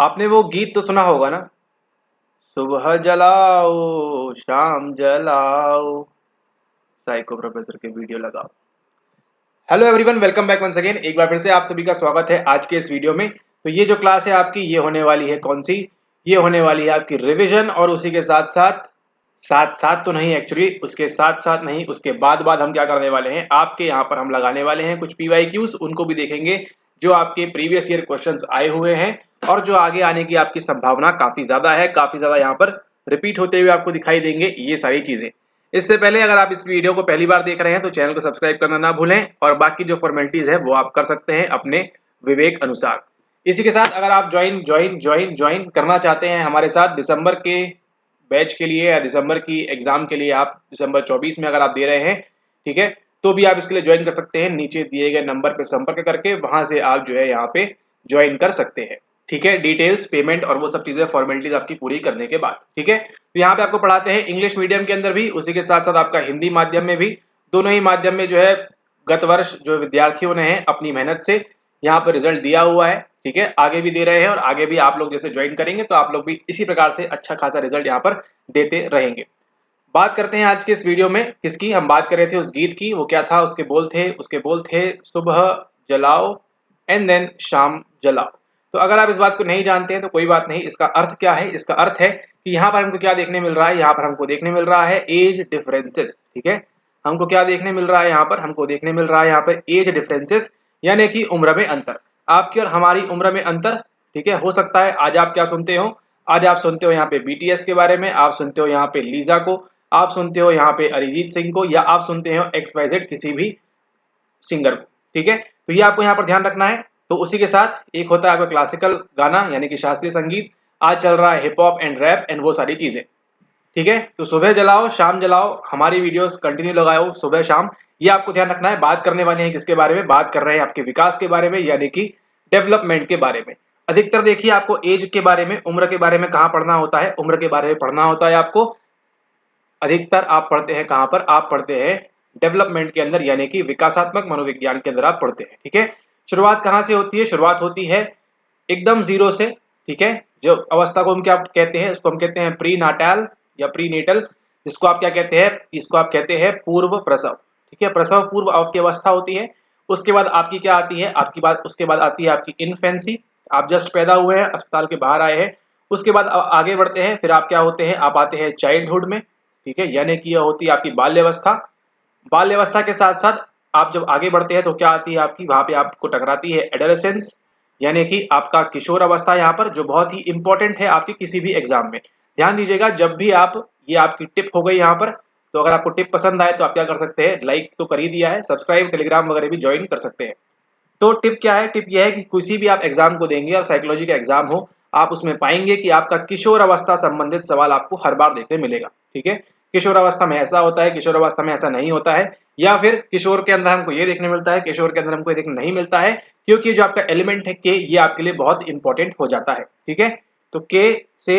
आपने वो गीत तो सुना होगा ना, सुबह जलाओ शाम जलाओ, साइको प्रोफेसर के वीडियो लगाओ। Hello everyone, welcome back once again. एक बार फिर से आप सभी का स्वागत है आज के इस वीडियो में। तो ये जो क्लास है आपकी, ये होने वाली है कौन सी? ये होने वाली है आपकी रिवीजन, और उसी के साथ साथ साथ साथ तो नहीं, एक्चुअली उसके साथ साथ नहीं, उसके बाद बाद हम क्या करने वाले हैं, आपके यहाँ पर हम लगाने वाले हैं कुछ पीवाईक्यूज, उनको भी देखेंगे जो आपके प्रीवियस ईयर क्वेश्चंस आए हुए हैं और जो आगे आने की आपकी संभावना काफी ज्यादा है, काफी ज्यादा यहाँ पर रिपीट होते हुए आपको दिखाई देंगे ये सारी चीजें। इससे पहले अगर आप इस वीडियो को पहली बार देख रहे हैं तो चैनल को सब्सक्राइब करना ना भूलें, और बाकी जो फॉर्मेलिटीज है वो आप कर सकते हैं अपने विवेक अनुसार। इसी के साथ अगर आप ज्वाइन करना चाहते हैं हमारे साथ दिसंबर के बैच के लिए या दिसंबर की एग्जाम के लिए, आप दिसंबर 24 में अगर आप दे रहे हैं, ठीक है, तो भी आप इसके लिए ज्वाइन कर सकते हैं। नीचे दिए गए नंबर पर संपर्क करके वहां से आप जो है यहाँ पे ज्वाइन कर सकते हैं। ठीक है, डिटेल्स, पेमेंट और वो सब चीजें, फॉर्मेलिटीज आपकी पूरी करने के बाद। ठीक है, तो यहाँ पे आपको पढ़ाते हैं इंग्लिश मीडियम के अंदर भी, उसी के साथ साथ आपका हिंदी माध्यम में भी। दोनों ही माध्यम में जो है गत वर्ष जो विद्यार्थियों ने है अपनी मेहनत से यहाँ पर रिजल्ट दिया हुआ है। ठीक है, आगे भी दे रहे हैं और आगे भी आप लोग जैसे ज्वाइन करेंगे तो आप लोग भी इसी प्रकार से अच्छा खासा रिजल्ट यहाँ पर देते रहेंगे। बात करते हैं आज के इस वीडियो में किसकी, हम बात कर रहे थे उस गीत की। वो क्या था, उसके बोल थे सुबह जलाओ एंड देन शाम जलाओ। तो अगर आप इस बात को नहीं जानते हैं तो कोई बात नहीं, इसका अर्थ क्या है? इसका अर्थ है कि यहाँ पर हमको क्या देखने मिल रहा है, यहाँ पर हमको देखने मिल रहा है एज डिफरेंसेस। ठीक है, हमको क्या देखने मिल रहा है यहाँ पर, हमको देखने मिल रहा है यहाँ पर एज डिफरेंसेस, यानी कि उम्र में अंतर, आपकी और हमारी उम्र में अंतर। ठीक है, हो सकता है आज आप क्या सुनते हो, आज आप सुनते हो यहाँ पे बीटीएस के बारे में, आप सुनते हो यहाँ पे लीजा को, आप सुनते हो यहाँ पे अरिजीत सिंह को, या आप सुनते हो XYZ किसी भी सिंगर को। ठीक है, तो ये आपको यहाँ पर ध्यान रखना है। तो उसी के साथ एक होता है आपका क्लासिकल गाना यानी कि शास्त्रीय संगीत, आज चल रहा है हिप हॉप एंड रैप एंड वो सारी चीजें। ठीक है, तो सुबह जलाओ शाम जलाओ, हमारी वीडियोस कंटिन्यू लगाओ सुबह शाम, ये आपको ध्यान रखना है। बात करने वाले हैं किसके बारे में, बात कर रहे हैं आपके विकास के बारे में, यानी कि डेवलपमेंट के बारे में। अधिकतर देखिए आपको एज के बारे में, उम्र के बारे में कहाँ पढ़ना होता है, उम्र के बारे में पढ़ना होता है आपको। अधिकतर आप पढ़ते हैं कहां पर, आप पढ़ते हैं डेवलपमेंट के अंदर, यानी कि विकासात्मक मनोविज्ञान के अंदर आप पढ़ते हैं। ठीक है, शुरुआत कहां से होती है, शुरुआत होती है एकदम जीरो से। ठीक है, जो अवस्था को हम क्या कहते हैं, उसको हम कहते हैं प्री नाटाल या प्री नेटल, इसको आप क्या कहते हैं, इसको आप कहते हैं पूर्व प्रसव। ठीक है, प्रसव पूर्व आपकी अवस्था होती है। उसके बाद आपकी क्या आती है, आपकी बात उसके बाद आती है आपकी इन्फेंसी, आप जस्ट पैदा हुए हैं, अस्पताल के बाहर आए हैं। उसके बाद आगे बढ़ते हैं, फिर आप क्या होते हैं, आप आते हैं चाइल्डहुड में। ठीक है, यानी कि यह होती है आपकी बाल्यावस्था। बाल्यावस्था के साथ साथ आप जब आगे बढ़ते हैं तो क्या आती है आपकी, वहां पे आपको टकराती है एडोलेसेंस, यानी कि आपका किशोर अवस्था, यहाँ पर जो बहुत ही इंपॉर्टेंट है आपके किसी भी एग्जाम में। ध्यान दीजिएगा, जब भी आप, ये आपकी टिप हो गई यहाँ पर। तो अगर आपको टिप पसंद आए तो आप क्या कर सकते हैं, लाइक तो कर ही दिया है, सब्सक्राइब, टेलीग्राम वगैरह भी ज्वाइन कर सकते हैं। तो टिप क्या है, टिप यह है कि किसी भी आप एग्जाम को देंगे और साइकोलॉजी का एग्जाम हो, आप उसमें पाएंगे कि आपका किशोर अवस्था संबंधित सवाल आपको हर बार देखने मिलेगा। ठीक है, किशोर अवस्था में ऐसा होता है, किशोर अवस्था में ऐसा नहीं होता है, या फिर किशोर के अंदर हमको ये देखने मिलता है, किशोर के अंदर हमको ये देखने नहीं मिलता है, क्योंकि जो आपका एलिमेंट है के, ये आपके लिए बहुत इंपॉर्टेंट हो जाता है। ठीक है, तो के से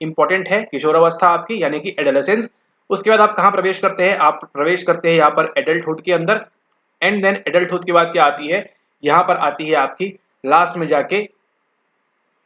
इंपॉर्टेंट है किशोर अवस्था आपकी, यानी कि एडोलेसेंस। उसके बाद आप कहाँ प्रवेश करते हैं, आप प्रवेश करते हैं यहाँ पर एडल्टहुड के अंदर। एंड देन एडल्टहुड के बाद क्या आती है, यहाँ पर आती है आपकी लास्ट में जाके,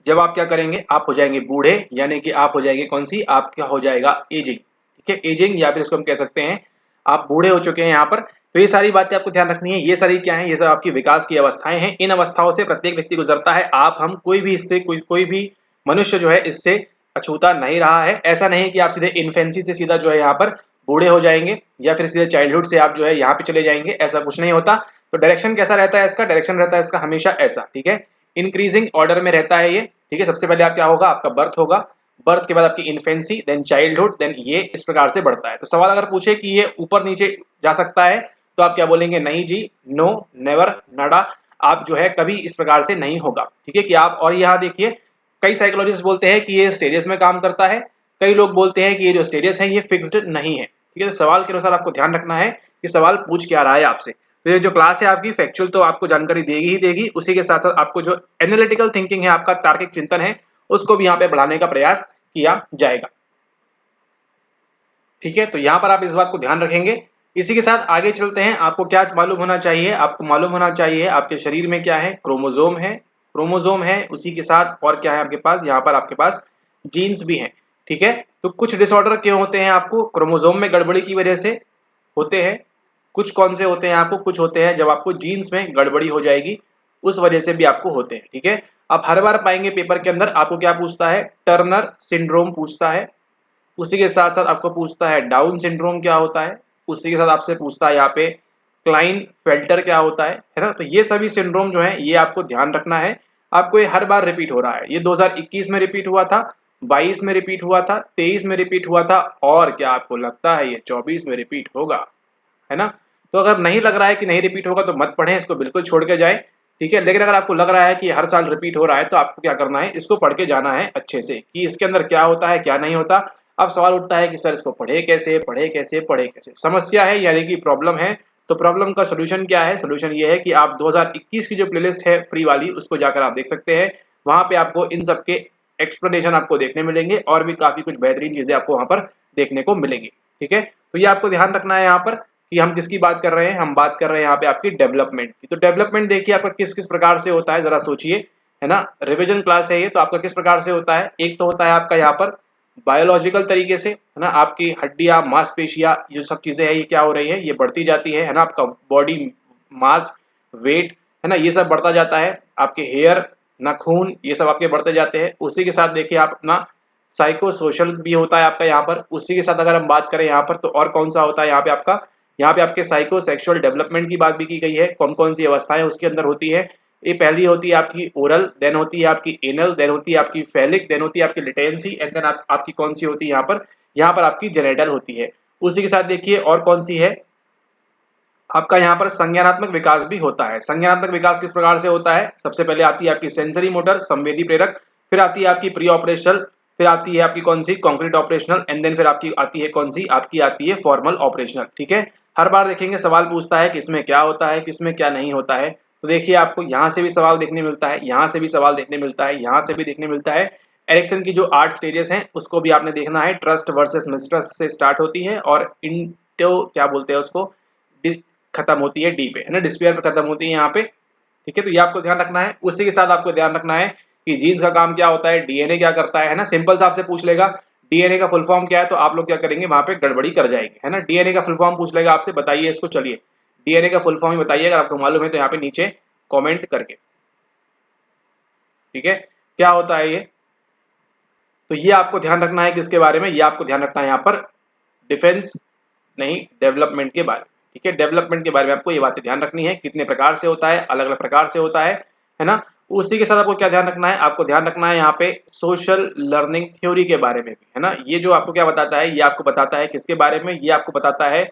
जब आप क्या करेंगे, आप हो जाएंगे बूढ़े, यानी कि आप हो जाएंगे कौन सी, आपका हो जाएगा एजिंग। ठीक है, एजिंग, या फिर इसको हम कह सकते हैं आप बूढ़े हो चुके हैं यहाँ पर। तो ये सारी बातें आपको ध्यान रखनी है। ये सारी क्या है, ये सब आपकी विकास की अवस्थाएं हैं। इन अवस्थाओं से प्रत्येक व्यक्ति गुजरता है, आप हम कोई भी इससे कोई भी मनुष्य जो है इससे अछूता नहीं रहा है। ऐसा नहीं कि आप सीधे इन्फेंसी से सीधा जो है यहाँ पर बूढ़े हो जाएंगे, या फिर सीधे चाइल्डहुड से आप जो है यहाँ पे चले जाएंगे, ऐसा कुछ नहीं होता। तो डायरेक्शन कैसा रहता है इसका, डायरेक्शन रहता है इसका हमेशा ऐसा। ठीक है, इंक्रीजिंग ऑर्डर में रहता है ये। ठीक है, सबसे पहले आप क्या होगा, आपका बर्थ होगा, बर्थ के बाद आपकी इन्फेंसी, देन चाइल्डहुड, देन ये इस प्रकार से बढ़ता है। तो सवाल अगर पूछे कि ये ऊपर नीचे जा सकता है तो आप क्या बोलेंगे, नहीं जी, नो, नेवर, नडा, आप जो है कभी इस प्रकार से नहीं होगा। ठीक है, कि आप, और यहाँ देखिए कई साइकोलॉजिस्ट बोलते हैं कि ये स्टेजेस में काम करता है, कई लोग बोलते हैं कि ये जो स्टेजेस है ये फिक्स्ड नहीं है। ठीक है, तो सवाल के अनुसार आपको ध्यान रखना है कि सवाल पूछ क्या रहा है आपसे। तो ये जो क्लास है आपकी फैक्चुअल तो आपको जानकारी देगी ही देगी, उसी के साथ साथ आपको जो एनालिटिकल थिंकिंग है, आपका तार्किक चिंतन है, उसको भी यहाँ पे बढ़ाने का प्रयास किया जाएगा। ठीक है, तो यहाँ पर आप इस बात को ध्यान रखेंगे। इसी के साथ आगे चलते हैं। आपको क्या मालूम होना चाहिए, आपको मालूम होना चाहिए आपके शरीर में क्या है, क्रोमोसोम है, क्रोमोसोम है, उसी के साथ और क्या है आपके पास, यहाँ पर आपके पास जीन्स भी हैं, ठीक है। तो कुछ डिसऑर्डर क्यों होते हैं आपको, क्रोमोसोम में गड़बड़ी की वजह से होते हैं। कुछ कौन से होते हैं आपको, कुछ होते हैं जब आपको जीन्स में गड़बड़ी हो जाएगी उस वजह से भी आपको होते हैं, ठीक है। आप हर बार पाएंगे पेपर के अंदर आपको क्या पूछता है, टर्नर सिंड्रोम पूछता है, उसी के साथ साथ आपको पूछता है डाउन सिंड्रोम क्या होता है, उसी के साथ आपसे पूछता है यहाँ पे क्लाइन फेल्टर क्या होता है ना। तो ये सभी सिंड्रोम जो है ये आपको ध्यान रखना है। आपको ये हर बार रिपीट हो रहा है, ये 2021 में रिपीट हुआ था, 22 में रिपीट हुआ था, 23 में रिपीट हुआ था, और क्या आपको लगता है ये 24 में रिपीट होगा, है ना। तो अगर नहीं लग रहा है कि नहीं रिपीट होगा तो मत पढ़ें, इसको बिल्कुल छोड़ के जाए, ठीक है। लेकिन अगर आपको लग रहा है कि हर साल रिपीट हो रहा है तो आपको क्या करना है, इसको पढ़ के जाना है अच्छे से कि इसके अंदर क्या होता है क्या नहीं होता। अब सवाल उठता है कि सर इसको पढ़े कैसे, पढ़े कैसे, पढ़े कैसे, समस्या है यानी कि प्रॉब्लम है। तो प्रॉब्लम का सोल्यूशन क्या है, सोल्यूशन ये है कि आप 2021 की जो प्लेलिस्ट है फ्री वाली उसको जाकर आप देख सकते हैं, वहां पे आपको इन सब के एक्सप्लेनेशन आपको देखने मिलेंगे और भी काफी कुछ बेहतरीन चीजें आपको वहां पर देखने को मिलेंगी, ठीक है। तो ये आपको ध्यान रखना है यहाँ पर कि हम किसकी बात कर रहे हैं, हम बात कर रहे हैं यहाँ पे आपकी डेवलपमेंट की। तो डेवलपमेंट देखिए आपका किस किस प्रकार से होता है, जरा सोचिए, है ना। रिवीजन क्लास है ये, तो आपका किस प्रकार से होता है, एक तो होता है आपका यहाँ पर बायोलॉजिकल तरीके से, है ना, आपकी हड्डियां मांसपेशियां ये सब चीजें है ये क्या हो रही है, ये बढ़ती जाती है ना, आपका बॉडी मास वेट, है ना, ये सब बढ़ता जाता है, आपके हेयर नाखून ये सब आपके बढ़ते जाते हैं। उसी के साथ देखिए आप अपना साइको सोशल भी होता है आपका यहाँ पर। उसी के साथ अगर हम बात करें यहाँ पर तो और कौन सा होता है यहाँ पे आपका, यहाँ पे आपके साइको सेक्सुअल डेवलपमेंट की बात भी की गई है, कौन कौन सी अवस्थाएं उसके अंदर होती है। ये पहली होती है आपकी ओरल, देन होती है आपकी एनल, देन होती है आपकी फेलिक, देन होती है आपकी लिटेंसी, एंड देन आपकी कौन सी होती है यहाँ पर आपकी जेनेटल होती है। उसी के साथ देखिए और कौन सी है, आपका यहाँ पर संज्ञानात्मक विकास भी होता है। संज्ञानात्मक विकास किस प्रकार से होता है, सबसे पहले आती है आपकी सेंसरी मोटर संवेदी प्रेरक, फिर आती है आपकी प्री ऑपरेशनल, फिर आती है आपकी कौन सी कॉन्क्रीट ऑपरेशनल, एंड देन फिर आपकी आती है कौन सी, आपकी आती है फॉर्मल ऑपरेशनल, ठीक है। हर बार देखेंगे सवाल पूछता है किसमें क्या होता है किसमें क्या नहीं होता है। तो देखिए आपको यहाँ से भी सवाल देखने मिलता है, यहाँ से भी सवाल देखने मिलता है, यहाँ से भी देखने मिलता है। एरिक्सन की जो 8 स्टेजेस हैं उसको भी आपने देखना है, ट्रस्ट वर्सेस मिसट्रस्ट से स्टार्ट होती है और इंटो क्या बोलते हैं उसको खत्म होती है डी पे, है ना, डिस्पेयर पे खत्म होती है यहाँ पे, ठीक है। तो ये आपको ध्यान रखना है। उसी के साथ आपको ध्यान रखना है कि जीन्स का काम क्या होता है, डीएनए क्या करता है ना, सिंपल सा आपसे पूछ लेगा डीएनए का फुल फॉर्म क्या है, तो आप लोग क्या करेंगे वहां पे गड़बड़ी कर जाएंगे, है ना। डीएनए का फुल फॉर्म पूछ लेगा आपसे, बताइए इसको, चलिए डीएनए का फुल फॉर्म ही बताइए, अगर आपको मालूम है तो यहाँ पे नीचे कॉमेंट करके, ठीक है, क्या होता है ये। तो ये आपको ध्यान रखना है किसके बारे में, ये आपको ध्यान रखना है यहाँ पर डिफेंस नहीं डेवलपमेंट के बारे में, ठीक है। डेवलपमेंट के बारे में आपको ये बातें ध्यान रखनी है, कितने प्रकार से होता है, अलग अलग प्रकार से होता है ना। उसी के साथ आपको क्या ध्यान रखना है, आपको ध्यान रखना है यहाँ पे सोशल लर्निंग थ्योरी के बारे में भी, है ना। ये जो आपको क्या बताता है, ये आपको बताता है किसके बारे में, ये आपको बताता है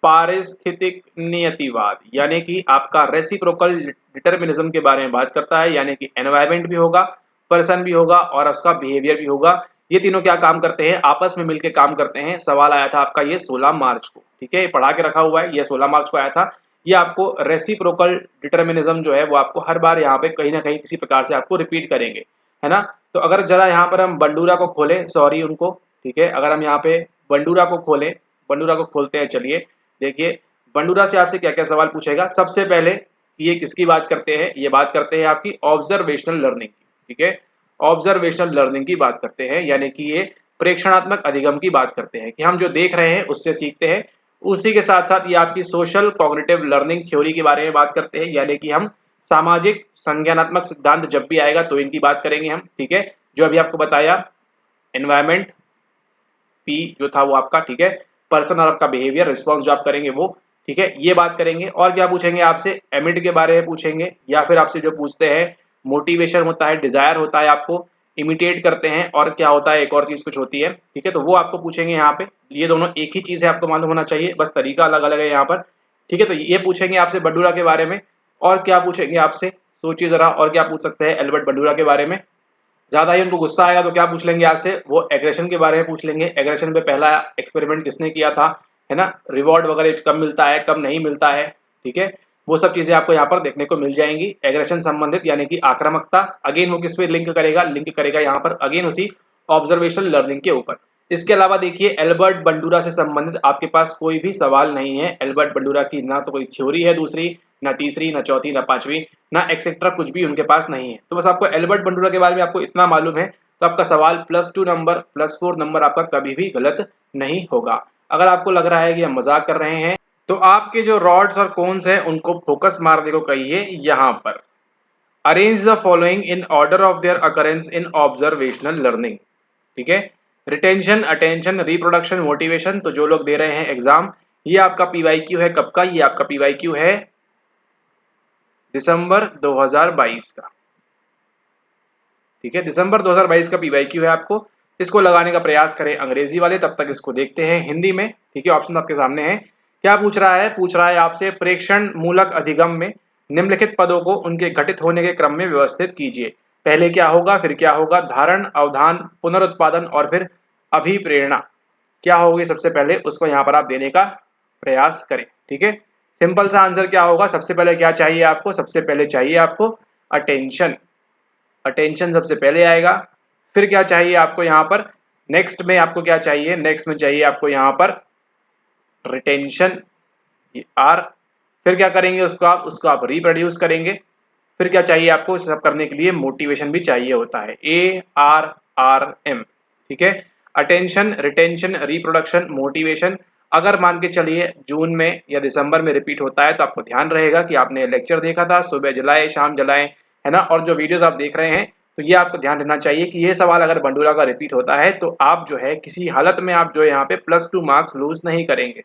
पारिस्थितिक नियतिवाद, यानी कि आपका रेसिप्रोकल डिटर्मिनिज्म के बारे में बात करता है, यानी कि एनवायरमेंट भी होगा, पर्सन भी होगा और उसका बिहेवियर भी होगा। ये तीनों क्या काम करते हैं, आपस में मिलकर काम करते हैं। सवाल आया था आपका ये 16 मार्च को, ठीक है, ये पढ़ा के रखा हुआ है, ये 16 मार्च को आया था। ये आपको रेसिप्रोकल डिटर्मिनिज्म जो है वो आपको हर बार यहाँ पे कहीं ना कहीं किसी प्रकार से आपको रिपीट करेंगे, है ना। तो अगर जरा यहाँ पर हम बंडूरा को खोलें, सॉरी उनको, ठीक है, अगर हम यहाँ पे बंडूरा को खोलें, बंडूरा को खोलते हैं, चलिए देखिए बंडूरा से आपसे क्या क्या सवाल पूछेगा। सबसे पहले ये किसकी बात करते हैं, ये बात करते हैं आपकी ऑब्जर्वेशनल लर्निंग की, ठीक है, ऑब्जर्वेशनल लर्निंग की बात करते हैं, यानी कि ये प्रेक्षणात्मक अधिगम की बात करते हैं कि हम जो देख रहे हैं उससे सीखते हैं। उसी के साथ साथ ये आपकी सोशल कॉग्निटिव लर्निंग थ्योरी के बारे में बात करते हैं, यानी कि हम सामाजिक संज्ञानात्मक सिद्धांत जब भी आएगा तो इनकी बात करेंगे हम, ठीक है। जो अभी आपको बताया एनवायरमेंट पी जो था वो आपका, ठीक है, पर्सन और आपका बिहेवियर रिस्पॉन्स जो आप करेंगे वो, ठीक है, ये बात करेंगे। और क्या पूछेंगे आपसे, एमिड के बारे में पूछेंगे, या फिर आपसे जो पूछते हैं मोटिवेशन होता है, डिजायर होता है, आपको इमिटेट करते हैं, और क्या होता है एक और चीज कुछ होती है, ठीक है, तो वो आपको पूछेंगे यहाँ पे। ये दोनों एक ही चीज है, आपको मालूम होना चाहिए, बस तरीका अलग अलग है यहाँ पर, ठीक है। तो ये पूछेंगे आपसे बंडूरा के बारे में। और क्या पूछेंगे आपसे, सोचिए जरा, और क्या पूछ सकते हैं एल्बर्ट बंडूरा के बारे में। ज्यादा ही उनको गुस्सा आएगा तो क्या पूछ लेंगे आपसे, वो एग्रेशन के बारे में पूछ लेंगे, एग्रेशन पे पहला एक्सपेरिमेंट किसने किया था, है ना, रिवॉर्ड वगैरह कब मिलता है कब नहीं मिलता है, ठीक है, वो सब चीजें आपको यहाँ पर देखने को मिल जाएंगी एग्रेशन संबंधित, यानी कि आक्रामकता। अगेन वो किस पे लिंक करेगा, लिंक करेगा यहाँ पर अगेन उसी ऑब्जर्वेशनल लर्निंग के ऊपर। इसके अलावा देखिए एल्बर्ट बंडूरा से संबंधित आपके पास कोई भी सवाल नहीं है। एल्बर्ट बंडूरा की ना तो कोई थ्योरी है दूसरी, ना तीसरी, ना चौथी, ना पांचवी, ना एक्सेट्रा, कुछ भी उनके पास नहीं है। तो बस आपको एल्बर्ट बंडूरा के बारे में आपको इतना मालूम है तो आपका सवाल +2 नंबर +4 नंबर आपका कभी भी गलत नहीं होगा। अगर आपको लग रहा है कि हम मजाक कर रहे हैं तो आपके जो रॉड्स और कोन्स हैं उनको फोकस मारने को कहिए यहाँ पर। Arrange the following in order of their occurrence in observational learning. ठीक है, रिटेंशन, अटेंशन, रिप्रोडक्शन, मोटिवेशन। तो जो लोग दे रहे हैं एग्जाम, ये आपका पीवाईक्यू है कब का? ये आपका पीवाईक्यू है दिसंबर 2022 का। ठीक है, दिसंबर 2022 का पीवाईक्यू है। आपको इसको लगाने का प्रयास करें अंग्रेजी वाले, तब तक इसको देखते हैं हिंदी में। ठीक है, ऑप्शन आपके सामने है। क्या पूछ रहा है? पूछ रहा है आपसे प्रेक्षण मूलक अधिगम में निम्नलिखित पदों को उनके घटित होने के क्रम में व्यवस्थित कीजिए। पहले क्या होगा, फिर क्या होगा? धारण, अवधान, पुनरुत्पादन और फिर अभिप्रेरणा। क्या होगी सबसे पहले, उसको यहाँ पर आप देने का प्रयास करें। ठीक है, सिंपल सा आंसर क्या होगा? सबसे पहले क्या चाहिए आपको? सबसे पहले चाहिए आपको अटेंशन। अटेंशन सबसे पहले आएगा। फिर क्या चाहिए आपको यहाँ पर? नेक्स्ट में आपको क्या चाहिए? नेक्स्ट में चाहिए आपको यहाँ पर रिटेंशन, आर। फिर क्या करेंगे उसको आप रिप्रोड्यूस करेंगे। फिर क्या चाहिए आपको? सब करने के लिए मोटिवेशन भी चाहिए होता है, ARRM। ठीक है, अटेंशन, रिटेंशन, रिप्रोडक्शन, मोटिवेशन। अगर मान के चलिए जून में या दिसंबर में रिपीट होता है तो आपको ध्यान रहेगा कि आपने लेक्चर देखा था, सुबह जलाए शाम जलाए, है ना। और जो वीडियोस आप देख रहे हैं तो ये आपको ध्यान रखना चाहिए कि ये सवाल अगर बंडूरा का रिपीट होता है तो आप जो है किसी हालत में आप जो है यहाँ पे +2 मार्क्स लूज नहीं करेंगे।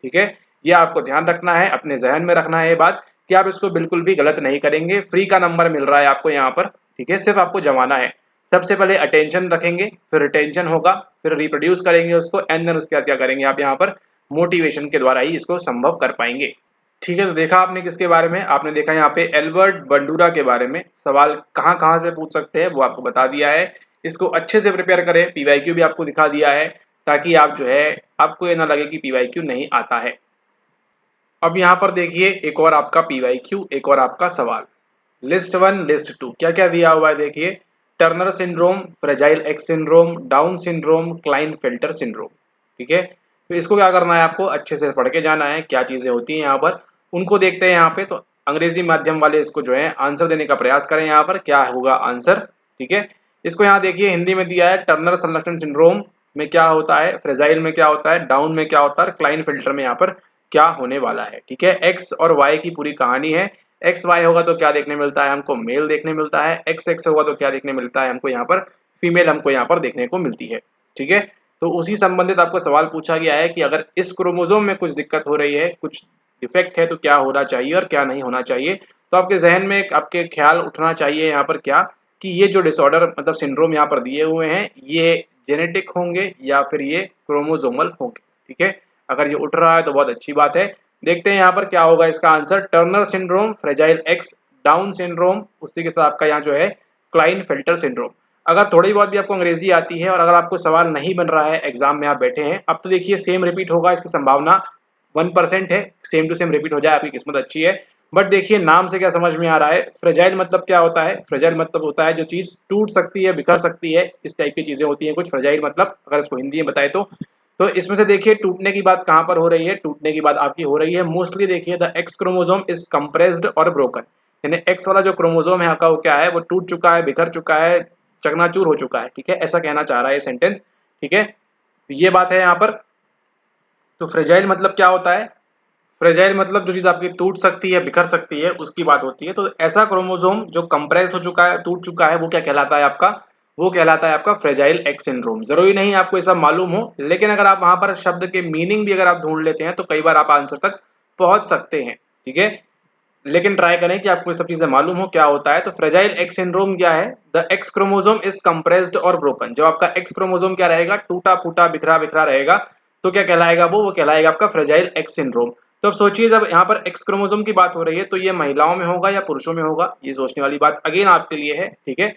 ठीक है, ये आपको ध्यान रखना है, अपने जहन में रखना है ये बात कि आप इसको बिल्कुल भी गलत नहीं करेंगे। फ्री का नंबर मिल रहा है आपको यहाँ पर। ठीक है, सिर्फ आपको जमाना है। सबसे पहले अटेंशन रखेंगे, फिर रिटेंशन होगा, फिर रिप्रोड्यूस करेंगे उसको, एंड देन उसके बाद क्या करेंगे आप यहाँ पर मोटिवेशन के द्वारा ही इसको संभव कर पाएंगे। ठीक है, तो देखा आपने किसके बारे में? आपने देखा यहाँ पे एल्बर्ट बंडूरा के बारे में। सवाल कहाँ कहाँ से पूछ सकते हैं वो आपको बता दिया है। इसको अच्छे से प्रिपेयर करें, पीवाईक्यू भी आपको दिखा दिया है ताकि आप जो है आपको ये ना लगे कि पीवाईक्यू नहीं आता है। अब यहाँ पर देखिए एक और आपका पीवाईक्यू, एक और आपका सवाल। लिस्ट 1 लिस्ट 2 क्या क्या दिया हुआ है देखिए। Turner syndrome, fragile x syndrome, down syndrome, Klinefelter syndrome. ठीक है, तो इसको क्या करना है आपको? अच्छे से पढ़ के जाना है क्या चीजें होती हैं यहाँ पर, उनको देखते हैं यहाँ पे। तो अंग्रेजी माध्यम वाले इसको जो है आंसर देने का प्रयास करें यहाँ पर, क्या होगा आंसर। ठीक है, इसको यहाँ देखिए हिंदी में दिया है, टर्नर संलक्षण सिंड्रोम में क्या होता है, फ्रेजाइल में क्या होता है, डाउन में क्या होता है, क्लाइनफिल्टर में यहाँ पर क्या होने वाला है। ठीक है, एक्स और वाई की पूरी कहानी है। एक्स वाई होगा तो क्या देखने मिलता है हमको? मेल देखने मिलता है। एक्स एक्स होगा तो क्या देखने मिलता है हमको? यहाँ पर फीमेल हमको यहाँ पर देखने को मिलती है। ठीक है, तो उसी संबंधित आपको सवाल पूछा गया है कि अगर इस क्रोमोसोम में कुछ दिक्कत हो रही है, कुछ डिफेक्ट है तो क्या होना चाहिए और क्या नहीं होना चाहिए। तो आपके जहन में आपके ख्याल उठना चाहिए यहाँ पर क्या, कि ये जो डिसऑर्डर मतलब सिंड्रोम यहाँ पर दिए हुए हैं ये जेनेटिक होंगे या फिर ये क्रोमोसोमल होंगे। ठीक है, अगर ये उठ रहा है तो बहुत अच्छी बात है। देखते हैं यहाँ पर क्या होगा इसका answer. Turner syndrome, fragile x, down syndrome, उसी के साथ आपका यहाँ जो है क्लाइनफेल्टर सिंड्रोम। अगर थोड़ी बहुत भी आपको अंग्रेजी आती है और अगर आपको सवाल नहीं बन रहा है, एग्जाम में आप बैठे हैं, अब तो देखिए सेम रिपीट होगा, इसकी संभावना 1% है, सेम टू सेम रिपीट हो जाए, आपकी किस्मत अच्छी है। बट देखिए नाम से क्या समझ में आ रहा है, फ्रेजाइल मतलब क्या होता है? फ्रेजाइल मतलब होता है जो चीज टूट सकती है, बिखर सकती है, इस टाइप की चीजें होती हैं कुछ फ्रेजाइल मतलब, अगर इसको हिंदी में बताए तो इसमें से देखिए टूटने की बात कहाँ पर हो रही है? टूटने की बात आपकी हो रही है मोस्टली देखिए the x chromosome is compressed और ब्रोकन, यानी एक्स वाला जो क्रोमोसोम है आपका वो क्या है? वो टूट चुका है, बिखर चुका है, चकनाचूर हो चुका है। ठीक है, ऐसा कहना चाह रहा है ये सेंटेंस। ठीक है, तो ये बात है यहाँ पर। तो फ्रेजाइल मतलब क्या होता है? फ्रेजाइल मतलब जो चीज आपकी टूट सकती है, बिखर सकती है, उसकी बात होती है। तो ऐसा क्रोमोसोम जो कंप्रेस हो चुका है, टूट चुका है, वो क्या कहलाता है आपका? वो कहलाता है आपका फ्रेजाइल एक्स सिंड्रोम। जरूरी नहीं आपको ये सब मालूम हो, लेकिन अगर आप वहां पर शब्द के मीनिंग भी अगर आप ढूंढ लेते हैं तो कई बार आप आंसर तक पहुंच सकते हैं। ठीक है, लेकिन ट्राई करें कि आपको ये सब चीजें मालूम हो क्या होता है। तो फ्रेजाइल एक्स सिंड्रोम क्या है? The x chromosome is compressed और ब्रोकन। जब आपका एक्स क्रोमोसोम क्या रहेगा? टूटा फूटा, बिखरा बिखरा रहेगा, तो क्या कहलाएगा? वो कहलाएगा आपका फ्रेजाइल एक्स सिंड्रोम। तो अब सोचिए जब यहाँ पर एक्स क्रोमोसोम की बात हो रही है तो ये महिलाओं में होगा या पुरुषों में होगा? ये सोचने वाली बात अगेन आपके लिए है। ठीक है,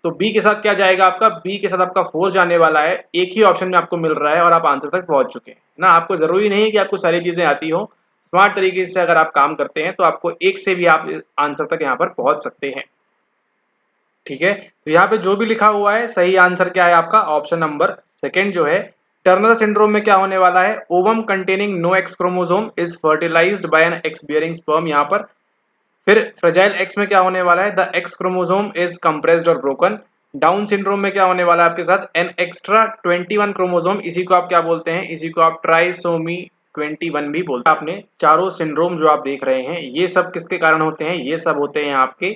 तो बी के साथ क्या जाएगा आपका? बी के साथ आपका 4 जाने वाला है। एक ही ऑप्शन में आपको मिल रहा है और आप आंसर तक पहुंच चुके हैं ना। आपको जरूरी नहीं है कि आपको सारी चीजें आती हो, स्मार्ट तरीके से अगर आप काम करते हैं तो आपको एक से भी आप आंसर तक यहाँ पर पहुंच सकते हैं। ठीक है, तो यहाँ पे जो भी लिखा हुआ है सही आंसर क्या है आपका ऑप्शन नंबर सेकंड जो है। टर्नर सिंड्रोम में क्या होने वाला है, ovum containing no X chromosome is fertilised by an X bearing sperm. यहाँ पर फिर फ्रेजाइल एक्स में क्या होने वाला है, the x chromosome is compressed और ब्रोकन। डाउन सिंड्रोम में क्या होने वाला है आपके साथ, एन एक्स्ट्रा 21 क्रोमोसोम, इसी को आप क्या बोलते हैं, इसी को आप ट्राइसोमी 21 भी बोलते हैं। आपने चारों सिंड्रोम जो आप देख रहे हैं ये सब किसके कारण होते हैं, ये सब होते हैं आपके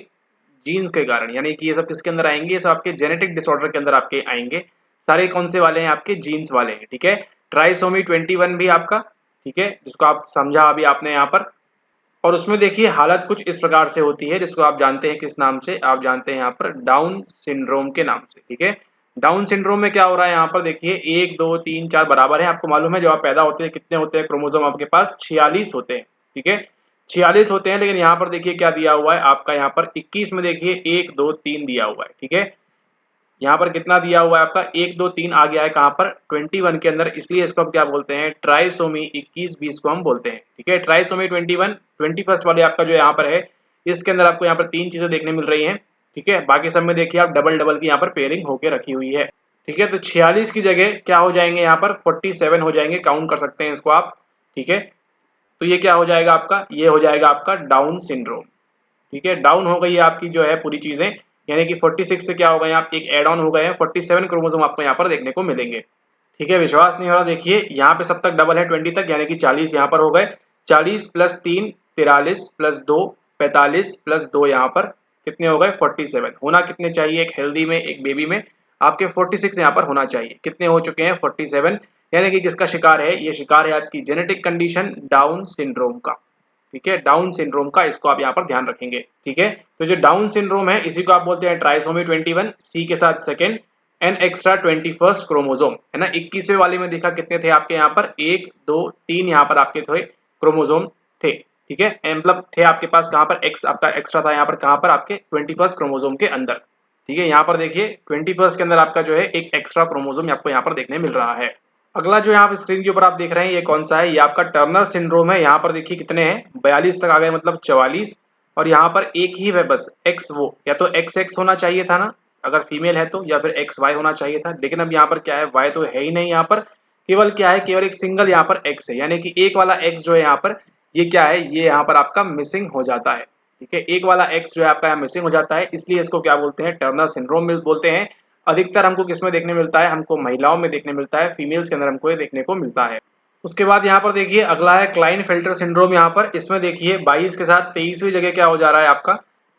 जीन्स के कारण, यानी कि ये सब किसके अंदर आएंगे, ये सब आपके जेनेटिक डिसऑर्डर के अंदर आपके आएंगे। सारे कौन से वाले हैं, आपके जीन्स वाले हैं। ठीक है, ट्राइसोमी 21 भी आपका, ठीक है, जिसको आप समझा अभी आपने यहाँ पर। और उसमें देखिए हालत कुछ इस प्रकार से होती है, जिसको आप जानते हैं किस नाम से, आप जानते हैं यहाँ पर डाउन सिंड्रोम के नाम से। ठीक है, डाउन सिंड्रोम में क्या हो रहा है, यहाँ पर देखिए 1 2 3 4 बराबर है। आपको मालूम है जब आप पैदा होते हैं कितने होते हैं क्रोमोसोम आपके पास, 46 होते हैं। ठीक है, 46 होते हैं, लेकिन यहाँ पर देखिए क्या दिया हुआ है आपका, यहाँ पर 21 में देखिए 1 2 3 दिया हुआ है। ठीक है, यहाँ पर कितना दिया हुआ है आपका, 1 2 3 आ गया है कहाँ पर, 21 के अंदर, इसलिए इसको हम क्या बोलते हैं, ट्राइसोमी 21-20 को हम बोलते हैं। ठीक है, ट्राइसोमी 21 21 वाले आपका जो यहाँ पर है, इसके अंदर आपको यहाँ पर 3 चीजें देखने मिल रही हैं। ठीक है, बाकी सब में देखिए आप डबल डबल की यहाँ पर पेयरिंग होके रखी हुई है। ठीक है, तो 46 की जगह क्या हो जाएंगे, यहाँ पर 47 हो जाएंगे, काउंट कर सकते हैं इसको आप। ठीक है, तो ये क्या हो जाएगा आपका, ये हो जाएगा आपका डाउन सिंड्रोम। ठीक है, डाउन हो गई है आपकी जो है पूरी चीजें, यानी कि 46 से क्या हो गए, आप एक एड ऑन हो गए हैं, 47 क्रोमोसोम आपको यहाँ पर देखने को मिलेंगे। ठीक है, विश्वास नहीं हो रहा, देखिए यहाँ पे सब तक डबल है 20 तक, यानी कि 40 यहाँ पर हो गए। 40 + 3 43 + 2 45 + 2 यहाँ पर कितने हो गए, 47। होना कितने चाहिए एक हेल्दी में, एक बेबी में आपके 46 यहाँ पर होना चाहिए। कितने हो चुके हैं, 47, यानी कि किसका शिकार है, ये शिकार है आपकी जेनेटिक कंडीशन डाउन सिंड्रोम का। ठीक है, डाउन सिंड्रोम का, इसको आप यहाँ पर ध्यान रखेंगे। ठीक है, तो जो डाउन सिंड्रोम है इसी को आप बोलते हैं ट्राइसोमी 21, सी के साथ सेकंड, एन एक्स्ट्रा 21 क्रोमोसोम है ना। 21वें वाले में देखा कितने थे आपके यहाँ पर, 1 2 3 यहाँ पर आपके थे क्रोमोसोम थे। ठीक है, मतलब थे आपके पास कहाँ पर, एक्स आपका एक्स्ट्रा था यहाँ पर, कहाँ पर आपके 21 क्रोमोसोम के अंदर। ठीक है, यहाँ पर देखिए 21 के अंदर आपका जो है एक एक्स्ट्रा क्रोमोसोम आपको यहाँ पर देखने मिल रहा है। अगला जो यहाँ पर स्क्रीन के ऊपर आप देख रहे हैं ये कौन सा है, ये आपका टर्नर सिंड्रोम है। यहाँ पर देखिए कितने हैं, 42 तक आ गए, मतलब 44। और यहाँ पर एक ही है बस एक्स, वो या तो एक्स एक्स होना चाहिए था ना अगर फीमेल है तो, या फिर एक्स वाई होना चाहिए था, लेकिन अब यहाँ पर क्या है, वाई तो है ही नहीं यहाँ पर, केवल क्या है, केवल एक सिंगल यहाँ पर एक्स है, यानी कि एक वाला एक्स जो है यहाँ पर, ये क्या है, ये यहाँ पर आपका मिसिंग हो जाता है। ठीक है, एक वाला एक्स जो है आपका यहाँ मिसिंग हो जाता है, इसलिए इसको क्या बोलते हैं, टर्नर सिंड्रोम बोलते हैं। अधिकतर हमको किसमें देखने मिलता है, हमको महिलाओं में देखने मिलता है, फीमेल्स के अंदर हमको ये देखने को मिलता है। उसके बाद यहाँ पर देखिए अगला है क्लाइनफेल्टर सिंड्रोम। यहाँ पर इसमें देखिए 22 के साथ 23वीं जगह क्या हो जा रहा है आपका,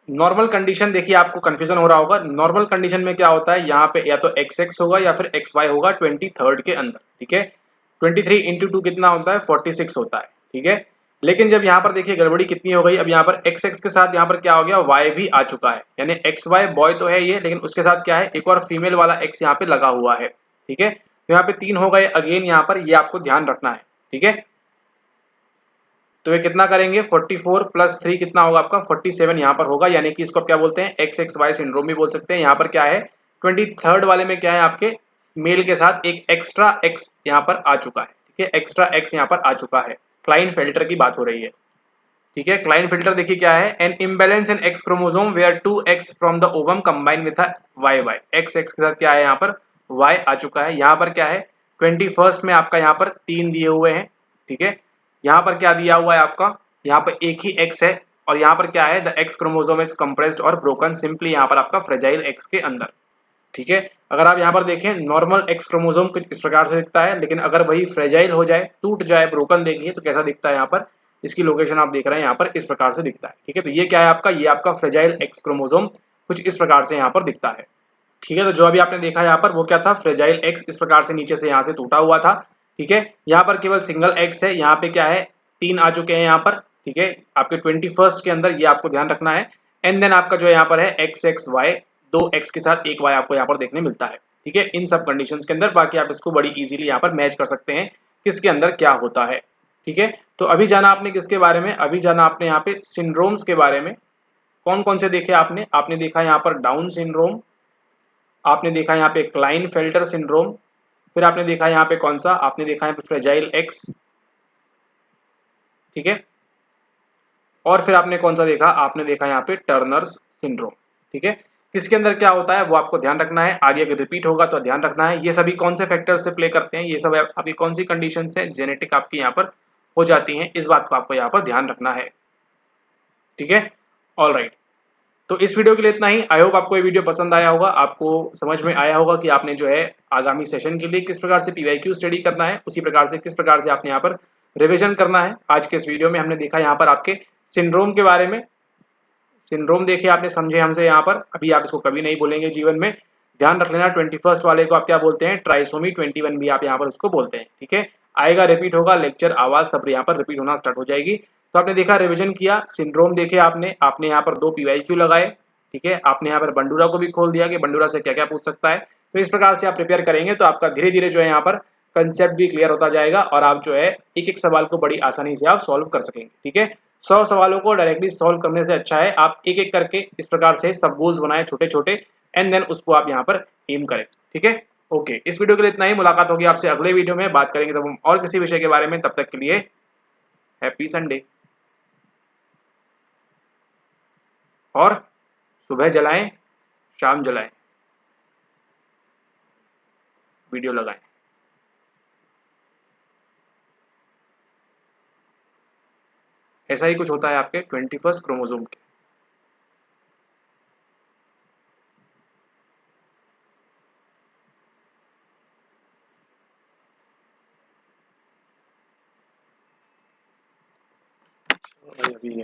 नॉर्मल कंडीशन। देखिए आपको कंफ्यूजन हो रहा होगा, नॉर्मल कंडीशन में क्या होता है, यहाँ पे या तो एक्स एक्स होगा या फिर एक्स वाई होगा 23rd के अंदर। ठीक है, 23 × 2 कितना होता है, 46 होता है। ठीक है, लेकिन जब यहाँ पर देखिए गड़बड़ी कितनी हो गई, अब यहाँ पर एक्स एक्स के साथ यहाँ पर क्या हो गया, वाई भी आ चुका है, यानी एक्स वाई बॉय तो है ये, लेकिन उसके साथ क्या है, एक और फीमेल वाला एक्स यहाँ पे लगा हुआ है। ठीक है, तो यहाँ पे 3 हो गए अगेन यहाँ पर, ये आपको ध्यान रखना है। ठीक है, तो ये कितना करेंगे, 44 + 3 कितना होगा आपका, 47 यहाँ पर होगा, यानी कि इसको क्या बोलते हैं, एक्स एक्स वाई सिंड्रोम भी बोल सकते हैं। यहाँ पर क्या है, 23rd वाले में क्या है, आपके मेल के साथ एक एक्स्ट्रा एक्स यहाँ पर आ चुका है। ठीक है, एक्स्ट्रा एक्स यहाँ पर आ चुका है, क्लाइनफेल्टर की बात हो रही है। ठीक है, क्लाइनफिल्टर देखिए क्या है, an imbalance in X chromosome where 2 X from the ovum combine with Y Y. X X के साथ क्या है, यहाँ पर वाई आ चुका है। यहाँ पर क्या है, 21st में आपका यहाँ पर 3 दिए हुए हैं। ठीक है, यहाँ पर क्या दिया हुआ है आपका, यहाँ पर एक ही एक्स है, और यहाँ पर क्या है, the x chromosome is compressed और ब्रोकन सिंपली यहाँ पर आपका फ्रेजाइल एक्स के अंदर। ठीक है, अगर आप यहाँ पर देखें नॉर्मल एक्स क्रोमोसोम कुछ इस प्रकार से दिखता है, लेकिन अगर वही फ्रेजाइल हो जाए, टूट जाए, ब्रोकन देंगे तो कैसा दिखता है, यहाँ पर इसकी लोकेशन आप देख रहे हैं यहाँ पर इस प्रकार से दिखता है। ठीक है, तो ये क्या है आपका, ये आपका फ्रेजाइल एक्स क्रोमोसोम कुछ इस प्रकार से यहाँ पर दिखता है। ठीक है, तो जो अभी आपने देखा यहाँ पर वो क्या था, फ्रेजाइल एक्स इस प्रकार से नीचे से यहाँ से टूटा हुआ था। ठीक है, यहाँ पर केवल सिंगल एक्स है, यहाँ पे क्या है, 3 आ चुके हैं यहाँ पर। ठीक है, आपके 21st के अंदर, ये आपको ध्यान रखना है। एंड देन आपका जो यहाँ पर है एक्स एक्स वाई, 2 एक्स के साथ 1 वाई आपको यहाँ पर देखने मिलता है। ठीक है, इन सब कंडीशंस के अंदर, बाकी आप इसको बड़ी इजीली यहाँ पर मैच कर सकते हैं किसके अंदर क्या होता है। ठीक है, तो अभी जाना आपने किसके बारे में, अभी जाना आपने यहाँ पे सिंड्रोम्स के बारे में। कौन कौन से देखे आपने, आपने देखा यहाँ पर डाउन सिंड्रोम, आपने देखा यहाँ पे क्लाइनफेल्टर सिंड्रोम, फिर आपने देखा यहाँ पे कौन सा, आपने देखा यहाँ पे फ्रेजाइल एक्स। ठीक है, और फिर आपने कौन सा देखा, आपने देखा यहाँ पे टर्नर्स सिंड्रोम। ठीक है, किसके अंदर क्या होता है वो आपको ध्यान रखना है, आगे अगर रिपीट होगा तो ध्यान रखना है, ये सभी कौन से फैक्टर्स से प्ले करते हैं, ये सब आपकी कौन सी कंडीशन है जेनेटिक आपकी यहाँ पर हो जाती हैं, इस बात को आपको यहाँ पर ध्यान रखना है। ठीक है, ऑल राइट। तो इस वीडियो के लिए इतना ही। आई होप आपको ये वीडियो पसंद आया होगा, आपको समझ में आया होगा कि आपने जो है आगामी सेशन के लिए किस प्रकार से पीवाईक्यू स्टडी करना है, उसी प्रकार से किस प्रकार से आपने यहाँ पर रिविजन करना है। आज के इस वीडियो में हमने देखा यहाँ पर आपके सिंड्रोम के बारे में, सिंड्रोम देखे आपने, समझे हमसे यहाँ पर, अभी आप इसको कभी नहीं बोलेंगे जीवन में। ध्यान रख लेना 21st वाले को आप क्या बोलते हैं, ट्राइसोमी 21 भी आप यहाँ पर उसको बोलते हैं। ठीक है, आएगा, रिपीट होगा, लेक्चर आवाज सब यहाँ पर रिपीट होना स्टार्ट हो जाएगी। तो आपने देखा, रिविजन किया, सिंड्रोम देखे आपने आपने यहाँ पर 2 पीवाईक्यू लगाए। ठीक है, आपने यहाँ पर बंडूरा को भी खोल दिया कि बंडूरा से क्या क्या पूछ सकता है। तो इस प्रकार से आप प्रिपेयर करेंगे तो आपका धीरे धीरे जो है यहाँ पर कंसेप्ट भी क्लियर होता जाएगा और आप जो है एक एक सवाल को बड़ी आसानी से आप सॉल्व कर सकेंगे। ठीक है, 100 सवालों को डायरेक्टली सॉल्व करने से अच्छा है आप एक एक करके इस प्रकार से सब गोल्स बनाए छोटे छोटे, एंड देन उसको आप यहाँ पर एम करें। ठीक है, ओके, इस वीडियो के लिए इतना ही। मुलाकात होगी आपसे अगले वीडियो में, बात करेंगे तब हम और किसी विषय के बारे में। तब तक के लिए हैप्पी संडे। और सुबह जलाएं, शाम जलाएं, वीडियो लगाएं। ऐसा ही कुछ होता है आपके 21st क्रोमोसोम के। अभी